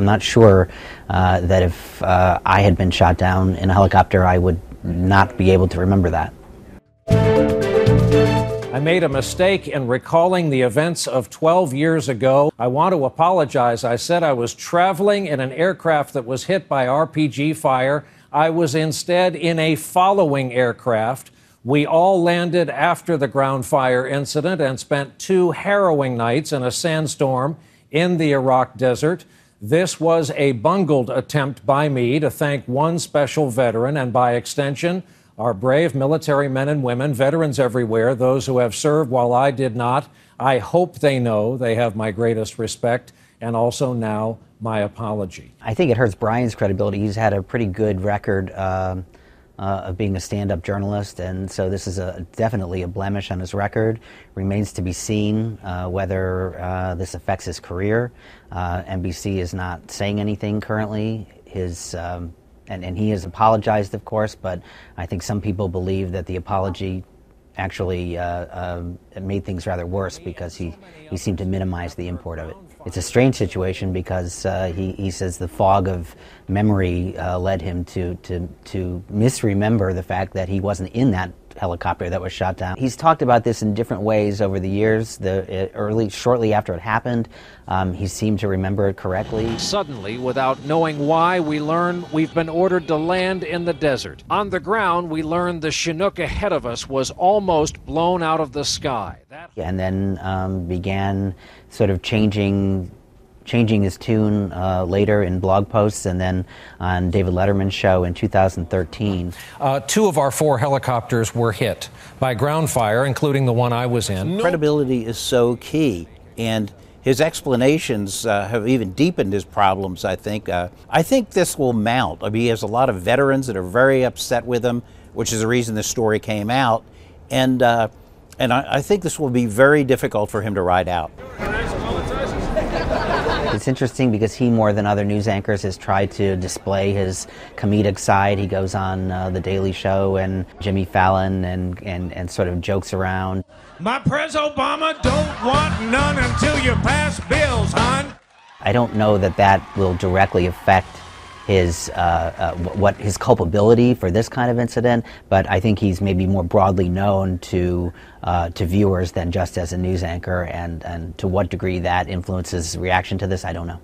I'm not sure that if I had been shot down in a helicopter, I would not be able to remember that. I made a mistake in recalling the events of 12 years ago. I want to apologize. I said I was traveling in an aircraft that was hit by RPG fire. I was instead in a following aircraft. We all landed after the ground fire incident and spent 2 harrowing nights in a sandstorm in the Iraq desert. This was a bungled attempt by me to thank one special veteran and, by extension, our brave military men and women, veterans everywhere, those who have served while I did not. I hope they know they have my greatest respect, and also now my apology. I think it hurts Brian's credibility. He's had a pretty good record of being a stand-up journalist, and so this is definitely a blemish on his record. Remains to be seen whether this affects his career. NBC is not saying anything currently. And he has apologized, of course, but I think some people believe that the apology actually made things rather worse because he seemed to minimize the import of it. It's a strange situation because he says the fog of memory led him to misremember the fact that he wasn't in that helicopter that was shot down. He's talked about this in different ways over the years. Shortly after it happened, he seemed to remember it correctly. Suddenly, without knowing why, we learn we've been ordered to land in the desert. On the ground, we learned the Chinook ahead of us was almost blown out of the sky. And then began sort of changing his tune later in blog posts and then on David Letterman's show in 2013. 2 of our 4 helicopters were hit by ground fire, including the one I was in. Credibility is so key, and his explanations have even deepened his problems, I think. I think this will mount. I mean, he has a lot of veterans that are very upset with him, which is the reason this story came out. And I think this will be very difficult for him to ride out. It's interesting because he, more than other news anchors, has tried to display his comedic side. He goes on The Daily Show and Jimmy Fallon and sort of jokes around. My Pres Obama don't want none until you pass bills, hon. I don't know that will directly affect his his culpability for this kind of incident, but I think he's maybe more broadly known to viewers than just as a news anchor, and to what degree that influences reaction to this, I don't know.